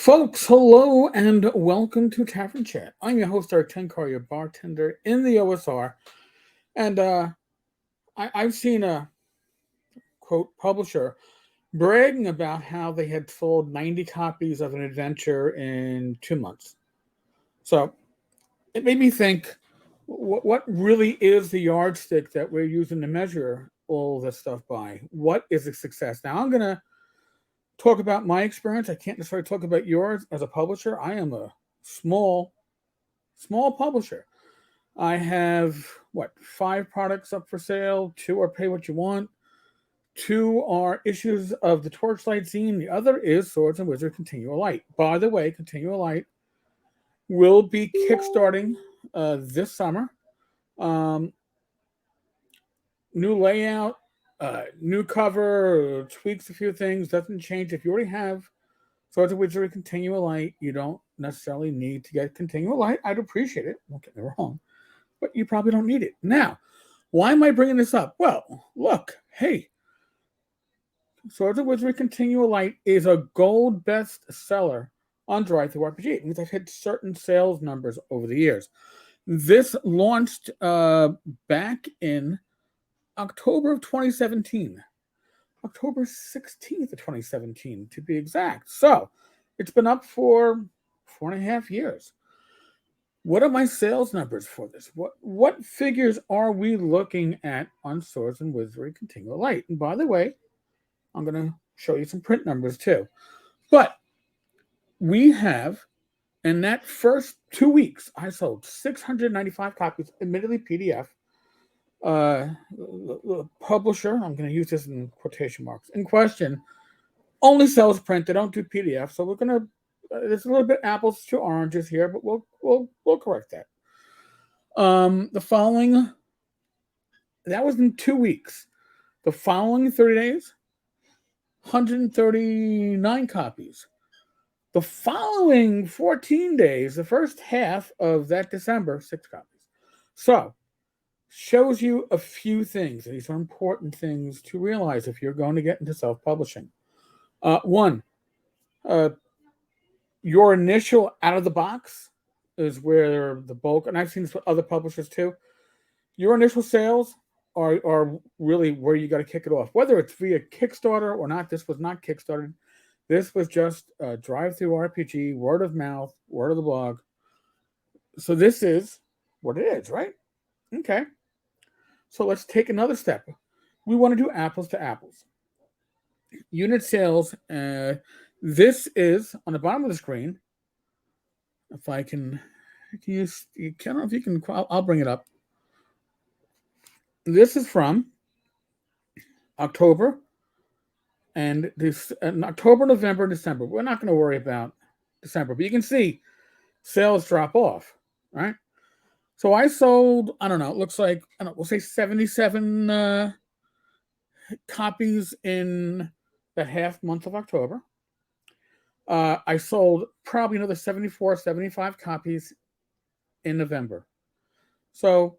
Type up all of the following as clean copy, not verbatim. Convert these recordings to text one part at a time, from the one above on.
Folks, hello and welcome to Tavern Chat. I'm your host, Eric Tenkar, your bartender in the OSR. And I've seen a quote publisher bragging about how they had sold 90 copies of an adventure in 2 months. So it made me think what really is the yardstick that we're using to measure all this stuff by? What is a success? Now, I'm going to talk about my experience. I can't necessarily talk about yours as a publisher. I am a small publisher. I have five products up for sale. Two are pay what you want. Two are issues of the Torchlight zine. The other is Swords and Wizardry Continual Light. By the way, Continual Light will be kickstarting this summer. New layout, new cover, tweaks a few things. Doesn't change. If you already have Swords and Wizardry Continual Light, you don't necessarily need to get Continual Light. I'd appreciate it. Don't get me wrong. But you probably don't need it. Now, why am I bringing this up? Well, look, hey, Swords of Wizardry Continual Light is a gold bestseller on DriveThru RPG. It means I've hit certain sales numbers over the years. This launched back in October of 2017. October 16th of 2017, to be exact. So, it's been up for 4.5 years. What are my sales numbers for this? What figures are we looking at on Swords and Wizardry Continual Light? And by the way, I'm going to show you some print numbers too. But we have, in that first 2 weeks, I sold 695 copies, admittedly PDF. The publisher, I'm going to use this in quotation marks, in question, only sells print. They don't do PDF. So we're going to there's a little bit apples to oranges here, but we'll correct that. The following, that was in 2 weeks. The following 30 days, 139 copies. The following 14 days, the first half of that December, 6 copies. So, shows you a few things. These are important things to realize if you're going to get into self-publishing. One, your initial out of the box is where the bulk, and I've seen this with other publishers too. Your initial sales are really where you got to kick it off. Whether it's via Kickstarter or not, this was not Kickstarted. This was just DriveThru RPG, word of mouth, word of the blog. So this is what it is, right? Okay. So let's take another step. We want to do apples to apples. Unit sales. This is on the bottom of the screen. If I can use, I don't know if you can. I'll bring it up. This is from October and this October, November, December. We're not going to worry about December, but you can see sales drop off, right? So I sold, I don't know, it looks like, we'll say 77 copies in the half month of October. I sold probably another 74, 75 copies in November. So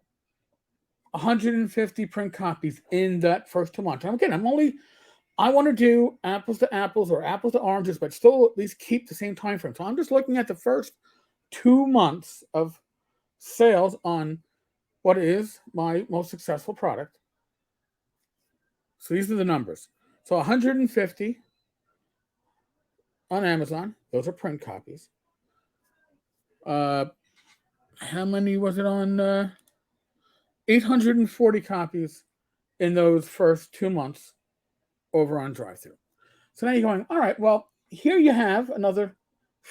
150 print copies in that first 2 months. And again, I want to do apples to apples or apples to oranges, but still at least keep the same time frame. So I'm just looking at the first 2 months of sales on what is my most successful product. So these are the numbers. So 150 on Amazon. Those are print copies. How many was it on? 840 copies in those first 2 months over on DriveThru. So now you're going, all right, well, here you have another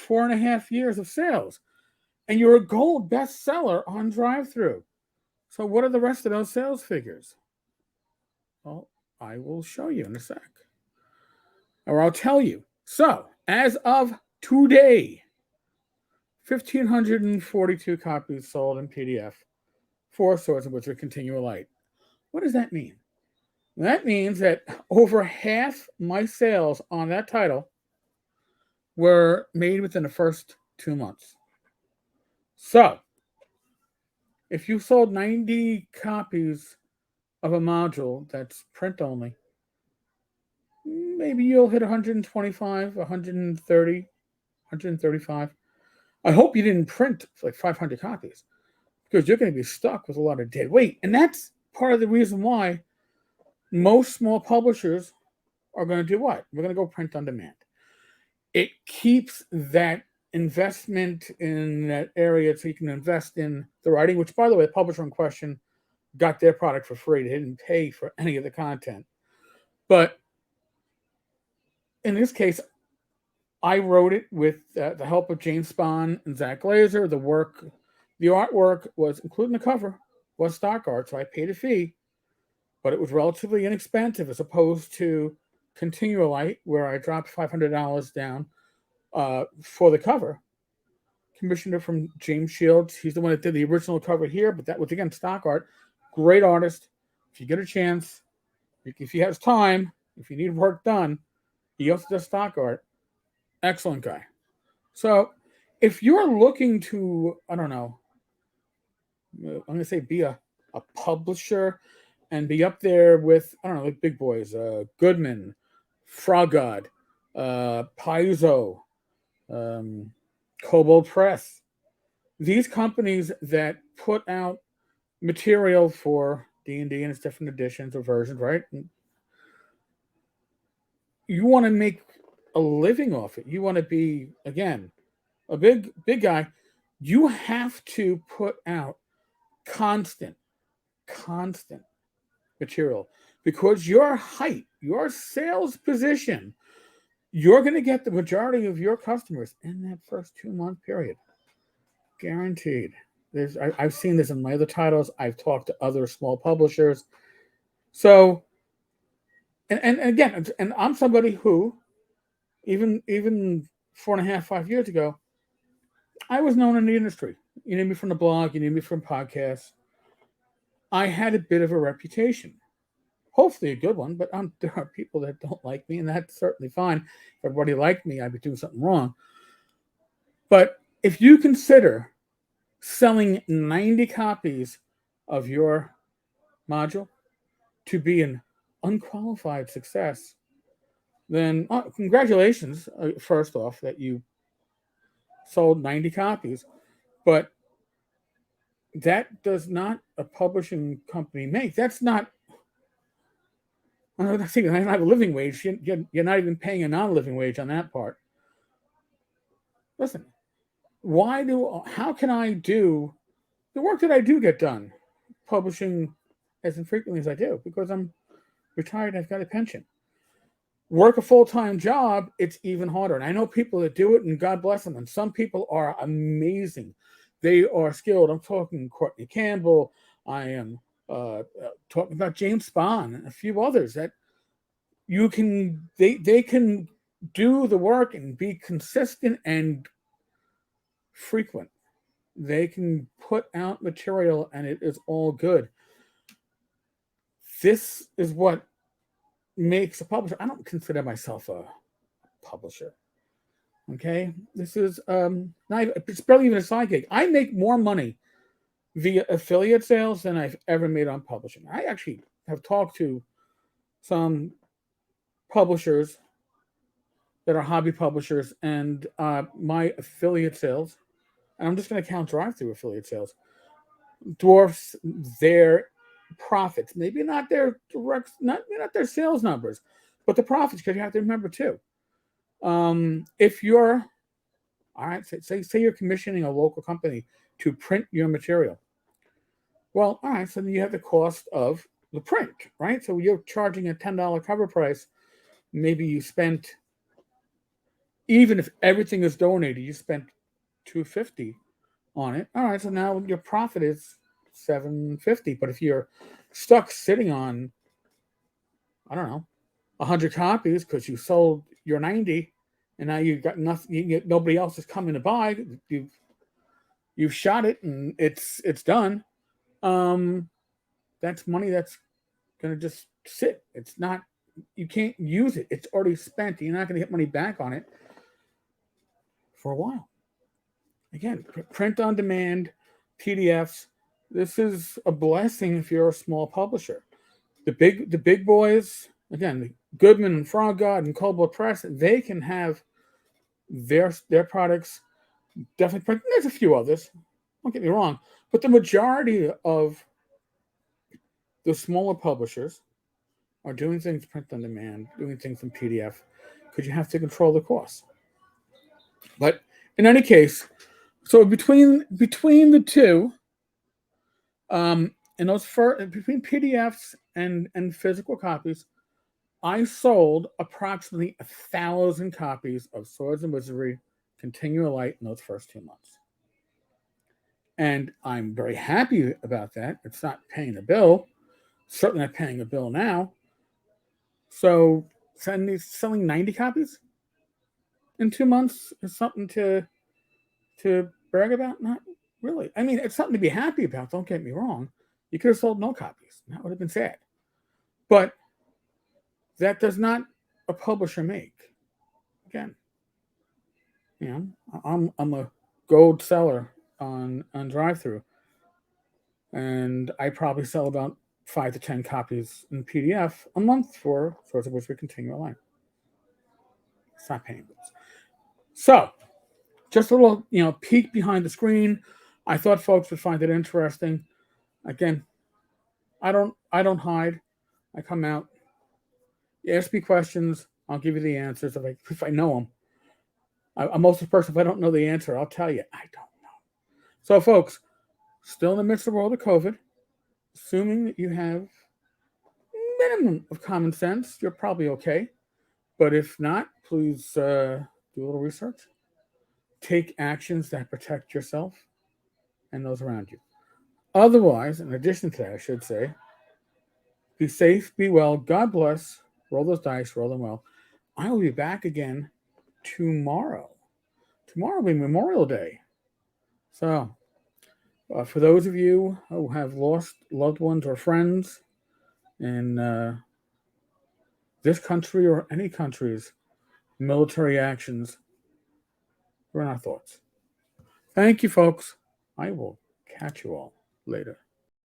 4.5 years of sales. And you're a gold bestseller on DriveThru. So what are the rest of those sales figures? Well, I will show you in a sec. Or I'll tell you. So, as of today, 1,542 copies sold in PDF for Swords and Wizardry Continual Light. What does that mean? That means that over half my sales on that title were made within the first 2 months. So, if you sold 90 copies of a module that's print only, maybe you'll hit 125, 130, 135. I hope you didn't print like 500 copies because you're going to be stuck with a lot of dead weight. And that's part of the reason why most small publishers are going to do what? We're going to go print on demand. It keeps that investment in that area so you can invest in the writing, which, by the way, the publisher in question got their product for free. They didn't pay for any of the content. But in this case, I wrote it with the help of James Spahn and Zach Glazer. The artwork was, including the cover, was stock art, so I paid a fee, but it was relatively inexpensive as opposed to Continual Light, where I dropped $500 down for the cover. Commissioned it from James Shields. He's the one that did the original cover here, but that was, again, stock art. Great artist. If you get a chance, if he has time, if you need work done, he also does stock art. Excellent guy. So if you're looking to, I don't know, I'm going to say be a publisher and be up there with, I don't know, like big boys, Goodman, Frog God, Paizo, Kobold Press. These companies that put out material for D&D and its different editions or versions, right? You want to make a living off it. You want to be, again, a big guy. You have to put out constant material because your height, your sales position, you're going to get the majority of your customers in that first 2-month period. Guaranteed. I've seen this in my other titles. I've talked to other small publishers. So, and again, and I'm somebody who, even 4.5, 5 years ago, I was known in the industry. You knew me from the blog, you knew me from podcasts. I had a bit of a reputation. Hopefully a good one, but there are people that don't like me, and that's certainly fine. If everybody liked me, I'd be doing something wrong. But if you consider selling 90 copies of your module to be an unqualified success, then congratulations, first off, that you sold 90 copies. But that does not a publishing company make. That's not, I don't have a living wage. You're not even paying a non-living wage on that part. Listen, how can I do the work that I do get done, publishing as infrequently as I do, because I'm retired and I've got a pension. Work a full-time job, it's even harder. And I know people that do it, and God bless them. And some people are amazing. They are skilled. I'm talking Courtney Campbell. I am talking about James Spahn and a few others that they can do the work and be consistent and frequent. They can put out material and it is all good. This is what makes a publisher. I don't consider myself a publisher. Okay, this is it's barely even a side gig. I make more money via affiliate sales than I've ever made on publishing. I actually have talked to some publishers that are hobby publishers, and my affiliate sales, and I'm just going to count drive-through affiliate sales, dwarfs their profits. Maybe not their direct, not their sales numbers, but the profits, because you have to remember too. If you're, all right, say you're commissioning a local company to print your material. Well, all right, so then you have the cost of the print, right? So you're charging a $10 cover price. Maybe you spent, even if everything is donated, you spent $250 on it. All right, so now your profit is $750. But if you're stuck sitting on, I don't know, 100 copies because you sold your 90, and now you've got nothing. Nobody else is coming to buy. You've shot it, and it's done. That's money that's going to just sit. It's not. You can't use it. It's already spent. You're not going to get money back on it for a while. Again, print on demand, PDFs. This is a blessing if you're a small publisher. The big boys, again, Goodman and Frog God and Kobold Press, they can have Their products definitely print. There's a few others. Don't get me wrong, but the majority of the smaller publishers are doing things print on demand, doing things in PDF, because you have to control the cost. But in any case, so between the two, and between PDFs and physical copies, I sold approximately 1,000 copies of Swords and Wizardry Continual Light in those first 2 months. And I'm very happy about that. It's not paying a bill, certainly not paying a bill now. So selling 90 copies in 2 months is something to brag about? Not really. I mean, it's something to be happy about, don't get me wrong. You could have sold no copies. That would have been sad. But that does not a publisher make. Again, I'm a gold seller on drive-through, and I probably sell about 5 to 10 copies in PDF a month for Swords of Wizardry Continual Light. It's not paying bills. So, just a little, peek behind the screen. I thought folks would find it interesting. Again, I don't hide. I come out. You ask me questions, I'll give you the answers if I know them. I'm also the person, if I don't know the answer, I'll tell you, I don't know. So, folks, still in the midst of the world of COVID, assuming that you have minimum of common sense, you're probably okay. But if not, please do a little research. Take actions that protect yourself and those around you. Otherwise, in addition to that, I should say, be safe, be well, God bless, roll those dice, roll them well. I will be back again tomorrow. Tomorrow will be Memorial Day. So, for those of you who have lost loved ones or friends in this country or any country's military actions, we're in our thoughts. Thank you, folks. I will catch you all later.